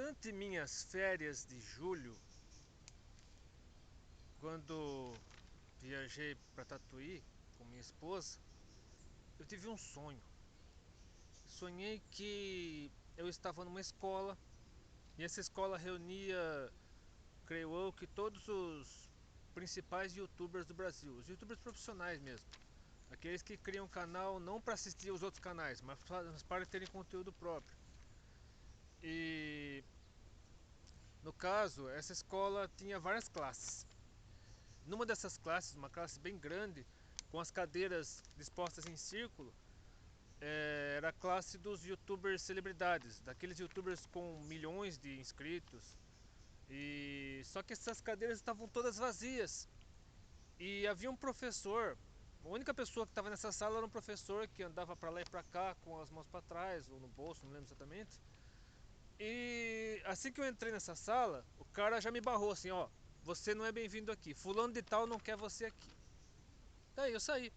Durante minhas férias de julho, quando viajei para Tatuí com minha esposa, eu tive um sonho. Sonhei que eu estava numa escola e essa escola reunia, creio eu, que todos os principais youtubers do Brasil, os youtubers profissionais mesmo, aqueles que criam canal não para assistir os outros canais, mas para terem conteúdo próprio. E no caso, essa escola tinha várias classes. Numa dessas classes, uma classe bem grande, com as cadeiras dispostas em círculo, era a classe dos youtubers celebridades, daqueles youtubers com milhões de inscritos. E só que essas cadeiras estavam todas vazias. E havia um professor, a única pessoa que estava nessa sala era um professor que andava para lá e para cá com as mãos para trás ou no bolso, não lembro exatamente. E assim que eu entrei nessa sala, o cara já me barrou assim, ó, você não é bem-vindo aqui. Fulano de tal não quer você aqui. Daí eu saí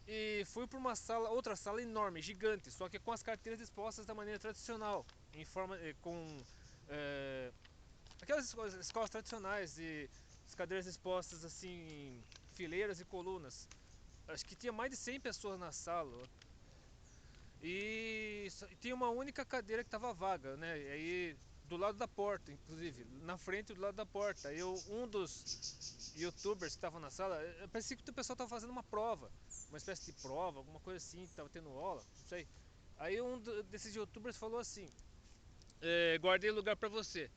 e fui para uma sala, outra sala enorme, gigante, só que com as carteiras dispostas da maneira tradicional, em forma com aquelas escolas tradicionais de as cadeiras dispostas assim em fileiras e colunas. Acho que tinha mais de 100 pessoas na sala. E tinha uma única cadeira que estava vaga, né? E aí do lado da porta, inclusive, na frente do lado da porta. Um dos youtubers que estavam na sala, parecia que o pessoal estava fazendo uma prova, uma espécie de prova, alguma coisa assim, estava tendo aula, não sei. Aí desses youtubers falou assim: guardei lugar para você.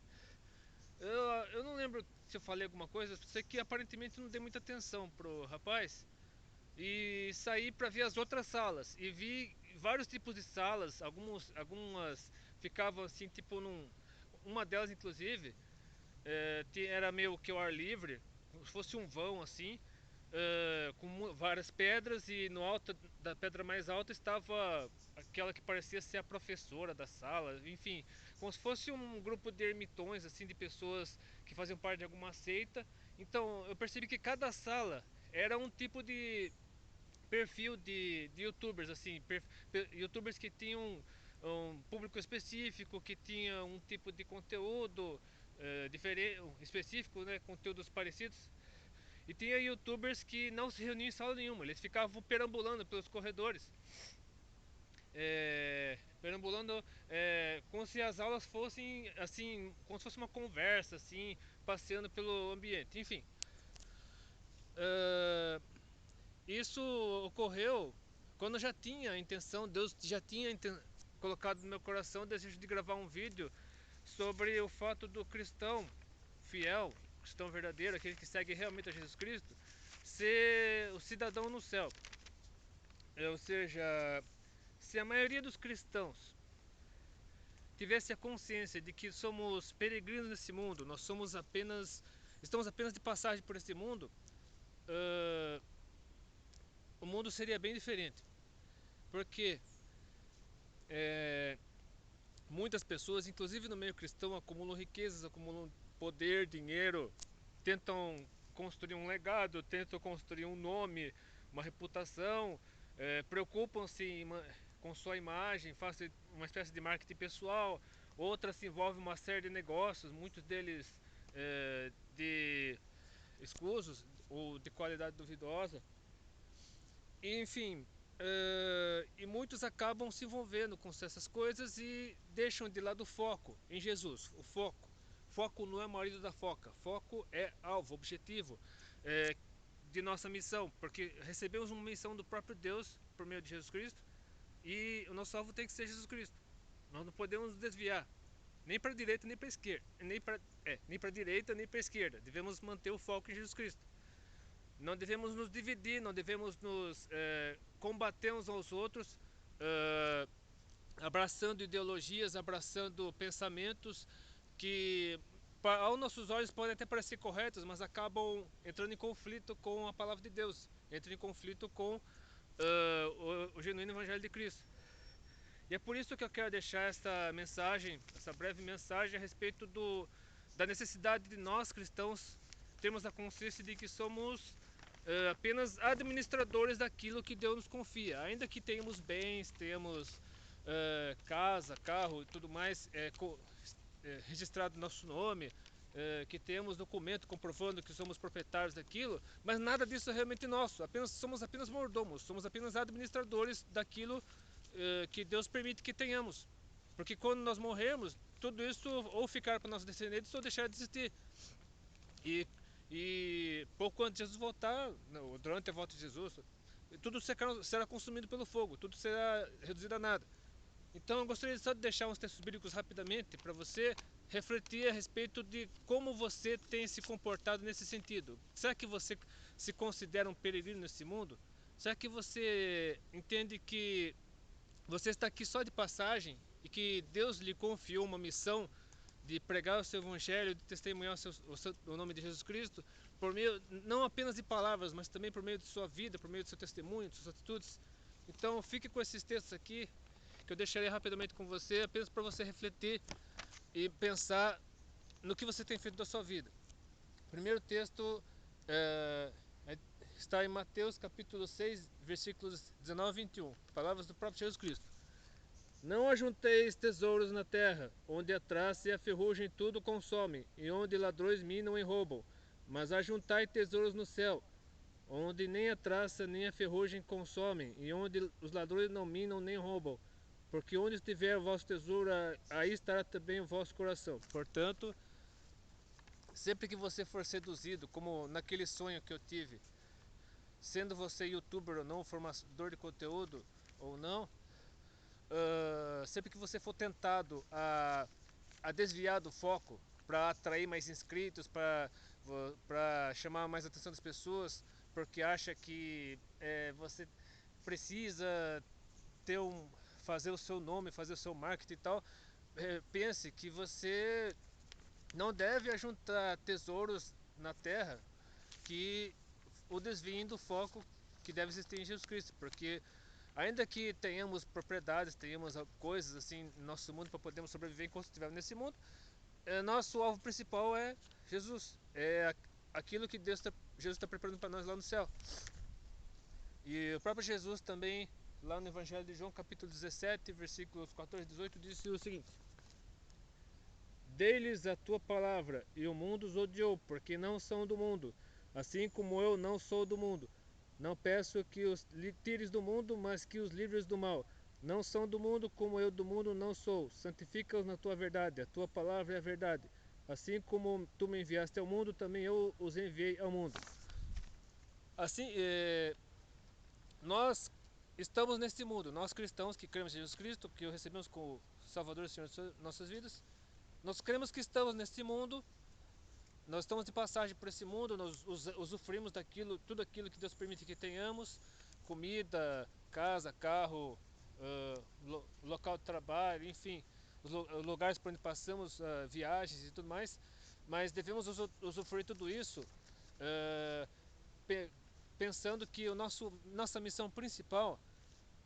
Eu não lembro se eu falei alguma coisa, sei que aparentemente não dei muita atenção pro rapaz. E saí para ver as outras salas e vi vários tipos de salas, algumas ficavam assim tipo uma delas inclusive era meio que ao ar livre, como se fosse um vão assim, com várias pedras, e no alto da pedra mais alta estava aquela que parecia ser a professora da sala, enfim, como se fosse um grupo de ermitões assim, de pessoas que faziam parte de alguma seita. Então eu percebi que cada sala era um tipo de perfil de youtubers, assim, youtubers que tinham um público específico, que tinha um tipo de conteúdo diferente, específico, né, conteúdos parecidos. E tinha youtubers que não se reuniam em sala nenhuma, eles ficavam perambulando pelos corredores, perambulando, como se as aulas fossem assim, como se fosse uma conversa, assim, passeando pelo ambiente, enfim. Uh, Isso ocorreu quando eu já tinha a intenção, Deus já tinha colocado no meu coração o desejo de gravar um vídeo sobre o fato do cristão fiel, cristão verdadeiro, aquele que segue realmente a Jesus Cristo, ser o cidadão no céu. Ou seja, se a maioria dos cristãos tivesse a consciência de que somos peregrinos nesse mundo, estamos apenas de passagem por esse mundo, o mundo seria bem diferente. Porque muitas pessoas, inclusive no meio cristão, acumulam riquezas, acumulam poder, dinheiro, tentam construir um legado, tentam construir um nome, uma reputação, preocupam-se com sua imagem, fazem uma espécie de marketing pessoal. Outras se envolvem em uma série de negócios, muitos deles de escusos ou de qualidade duvidosa. Enfim, e muitos acabam se envolvendo com essas coisas e deixam de lado o foco em Jesus. Foco não é marido da foca, foco é alvo, objetivo de nossa missão, porque recebemos uma missão do próprio Deus por meio de Jesus Cristo, e o nosso alvo tem que ser Jesus Cristo. Nós não podemos nos desviar nem para a direita nem para a esquerda, nem para a direita nem para a esquerda. Devemos manter o foco em Jesus Cristo. Não devemos nos dividir, não devemos nos combater uns aos outros, abraçando ideologias, abraçando pensamentos que aos nossos olhos podem até parecer corretos, mas acabam entrando em conflito com a palavra de Deus, entram em conflito com o genuíno evangelho de Cristo. E é por isso que eu quero deixar essa mensagem, essa breve mensagem a respeito da necessidade de nós cristãos termos a consciência de que somos apenas administradores daquilo que Deus nos confia. Ainda que tenhamos bens, temos casa, carro e tudo mais registrado nosso nome, que temos documento comprovando que somos proprietários daquilo, mas nada disso é realmente nosso. Somos apenas mordomos, somos apenas administradores daquilo que Deus permite que tenhamos. Porque quando nós morrermos, tudo isso ou ficar para nossos descendentes ou deixar de existir. E pouco antes de Jesus voltar, durante a volta de Jesus, tudo será consumido pelo fogo, tudo será reduzido a nada. Então eu gostaria só de deixar uns textos bíblicos rapidamente para você refletir a respeito de como você tem se comportado nesse sentido. Será que você se considera um peregrino nesse mundo? Será que você entende que você está aqui só de passagem e que Deus lhe confiou uma missão de pregar o seu evangelho, de testemunhar o nome de Jesus Cristo, por meio não apenas de palavras, mas também por meio de sua vida, por meio do seu testemunho, de suas atitudes? Então fique com esses textos aqui, que eu deixarei rapidamente com você, apenas para você refletir e pensar no que você tem feito da sua vida. O primeiro texto está em Mateus capítulo 6, versículos 19 e 21, palavras do próprio Jesus Cristo. Não ajunteis tesouros na terra, onde a traça e a ferrugem tudo consomem, e onde ladrões minam e roubam, mas ajuntai tesouros no céu, onde nem a traça nem a ferrugem consomem, e onde os ladrões não minam nem roubam, porque onde estiver o vosso tesouro, aí estará também o vosso coração. Portanto, sempre que você for seduzido, como naquele sonho que eu tive, sendo você youtuber ou não, formador de conteúdo ou não, sempre que você for tentado a desviar do foco para atrair mais inscritos, para chamar mais atenção das pessoas, porque acha que você precisa ter fazer o seu nome, fazer o seu marketing e tal, pense que você não deve ajuntar tesouros na terra que o desviem do foco que deve existir em Jesus Cristo, porque ainda que tenhamos propriedades, tenhamos coisas assim no nosso mundo para podermos sobreviver enquanto estivermos nesse mundo, nosso alvo principal é Jesus, aquilo que Jesus está preparando para nós lá no céu. E o próprio Jesus também, lá no Evangelho de João, capítulo 17, versículos 14 e 18, disse o seguinte: Dei-lhes a tua palavra, e o mundo os odiou, porque não são do mundo, assim como eu não sou do mundo. Não peço que os tires do mundo, mas que os livres do mal. Não são do mundo, como eu do mundo não sou. Santifica-os na tua verdade, a tua palavra é a verdade. Assim como tu me enviaste ao mundo, também eu os enviei ao mundo. Assim, nós estamos neste mundo, nós cristãos que cremos em Jesus Cristo, que o recebemos como Salvador e Senhor de nossas vidas, nós cremos que estamos neste mundo, nós estamos de passagem por esse mundo, nós usufruímos daquilo, tudo aquilo que Deus permite que tenhamos, comida, casa, carro, local de trabalho, enfim, os lugares por onde passamos, viagens e tudo mais, mas devemos usufruir tudo isso pensando que nossa missão principal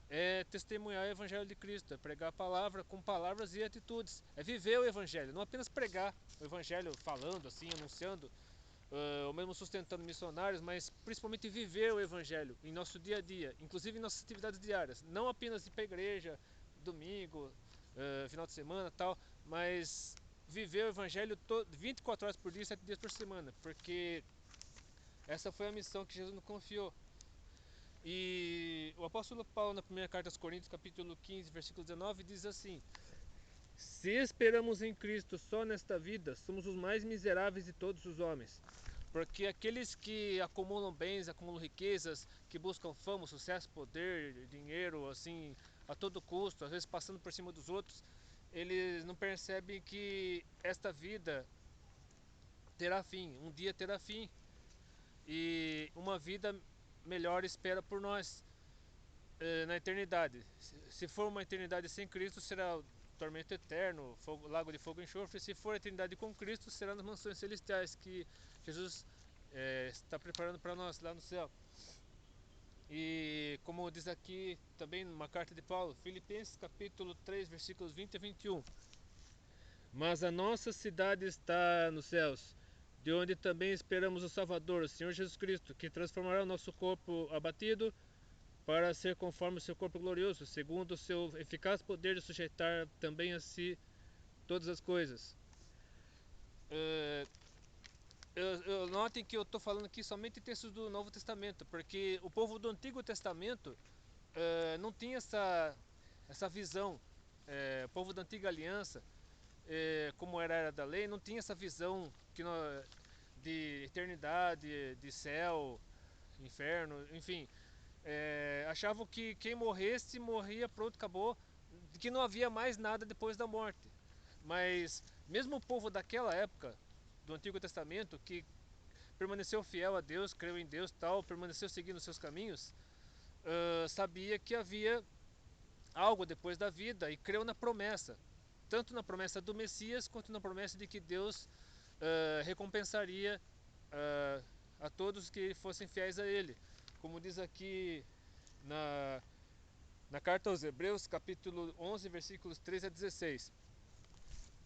é testemunhar o Evangelho de Cristo, é pregar a palavra com palavras e atitudes, é viver o Evangelho, não apenas pregar o Evangelho falando assim, anunciando, ou mesmo sustentando missionários, mas principalmente viver o Evangelho em nosso dia a dia, inclusive em nossas atividades diárias, não apenas ir para a igreja, domingo, final de semana tal, mas viver o Evangelho 24 horas por dia, 7 dias por semana, porque essa foi a missão que Jesus nos confiou. E o apóstolo Paulo, na primeira carta aos Coríntios, capítulo 15, versículo 19, diz assim: Se esperamos em Cristo só nesta vida, somos os mais miseráveis de todos os homens. Porque aqueles que acumulam bens, acumulam riquezas, que buscam fama, sucesso, poder, dinheiro, assim, a todo custo, às vezes passando por cima dos outros, eles não percebem que esta vida terá fim, um dia terá fim. E uma vida melhor espera por nós na eternidade. Se for uma eternidade sem Cristo, será o tormento eterno, lago de fogo e enxofre. Se for a eternidade com Cristo, será nas mansões celestiais que Jesus está preparando para nós lá no céu. E como diz aqui também numa carta de Paulo, Filipenses capítulo 3, versículos 20 a 21. Mas a nossa cidade está nos céus, de onde também esperamos o Salvador, o Senhor Jesus Cristo, que transformará o nosso corpo abatido para ser conforme o seu corpo glorioso, segundo o seu eficaz poder de sujeitar também a si todas as coisas. Notem que eu estou falando aqui somente textos do Novo Testamento, porque o povo do Antigo Testamento não tinha essa visão. O povo da Antiga Aliança, como era a era da lei, não tinha essa visão de eternidade, de céu, inferno, enfim. Achavam que quem morresse, morria, pronto, acabou, que não havia mais nada depois da morte. Mas mesmo o povo daquela época, do Antigo Testamento, que permaneceu fiel a Deus, creu em Deus, tal, permaneceu seguindo seus caminhos, sabia que havia algo depois da vida e creu na promessa, tanto na promessa do Messias quanto na promessa de que Deus recompensaria a todos que fossem fiéis a Ele, como diz aqui na carta aos Hebreus, capítulo 11, versículos 13 a 16.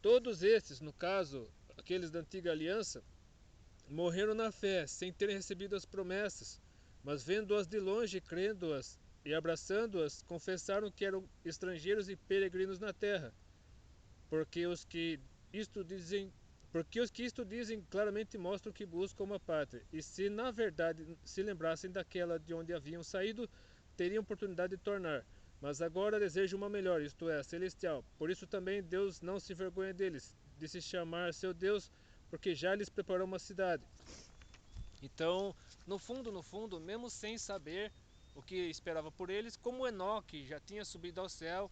Todos esses, no caso, aqueles da antiga aliança, morreram na fé, sem terem recebido as promessas, mas vendo-as de longe, crendo-as e abraçando-as, confessaram que eram estrangeiros e peregrinos na terra. Porque os que isto dizem claramente mostram que buscam uma pátria, e se na verdade se lembrassem daquela de onde haviam saído, teriam oportunidade de tornar. Mas agora desejam uma melhor, isto é, celestial. Por isso também Deus não se envergonha deles, de se chamar seu Deus, porque já lhes preparou uma cidade. Então, no fundo, mesmo sem saber o que esperava por eles, como Enoque já tinha subido ao céu,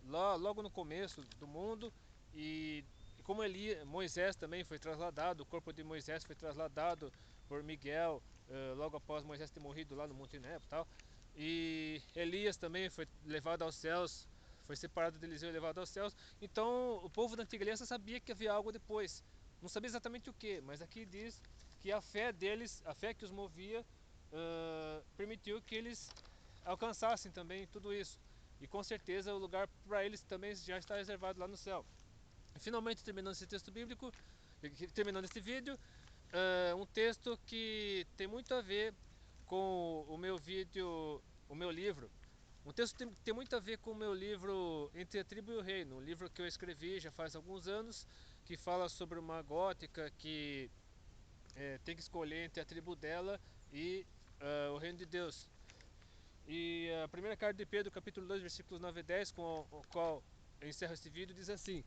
logo no começo do mundo, e como Moisés também foi trasladado, o corpo de Moisés foi trasladado por Miguel, logo após Moisés ter morrido lá no Monte Nebo e tal. E Elias também foi levado aos céus, foi separado de Eliseu e levado aos céus. Então o povo da antiga aliança sabia que havia algo depois. Não sabia exatamente o que, mas aqui diz que a fé deles, a fé que os movia, permitiu que eles alcançassem também tudo isso. E com certeza o lugar para eles também já está reservado lá no céu. E finalmente, terminando esse texto bíblico, terminando esse vídeo, um texto que tem muito a ver com o meu vídeo, o meu livro. Um texto que tem muito a ver com o meu livro Entre a Tribo e o Reino, um livro que eu escrevi já faz alguns anos, que fala sobre uma gótica que tem que escolher entre a tribo dela e o reino de Deus. E a primeira carta de Pedro, capítulo 2, versículos 9 e 10, com o qual eu encerro este vídeo, diz assim: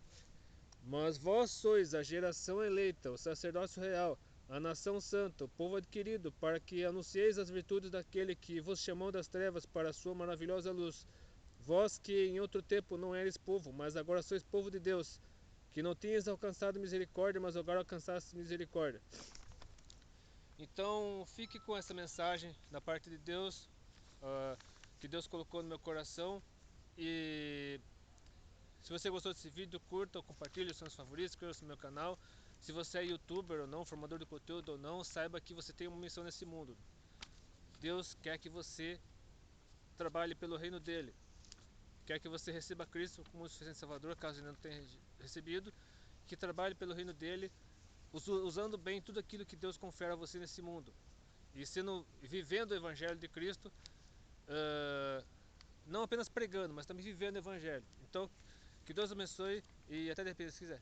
Mas vós sois a geração eleita, o sacerdócio real, a nação santa, o povo adquirido, para que anuncieis as virtudes daquele que vos chamou das trevas para a sua maravilhosa luz. Vós que em outro tempo não eres povo, mas agora sois povo de Deus, que não tinhas alcançado misericórdia, mas agora alcançaste misericórdia. Então fique com essa mensagem da parte de Deus, que Deus colocou no meu coração. E se você gostou desse vídeo, curta ou compartilhe os seus favoritos, inscreva-se no meu canal. Se você é youtuber ou não, formador de conteúdo ou não, saiba que você tem uma missão nesse mundo. Deus quer que você trabalhe pelo reino dele. Quer que você receba Cristo como suficiente Salvador, caso ele não tenha recebido. Que trabalhe pelo reino dele, usando bem tudo aquilo que Deus confere a você nesse mundo. E vivendo o Evangelho de Cristo, não apenas pregando, mas também vivendo o Evangelho. Então, que Deus abençoe e até de repente, se quiser.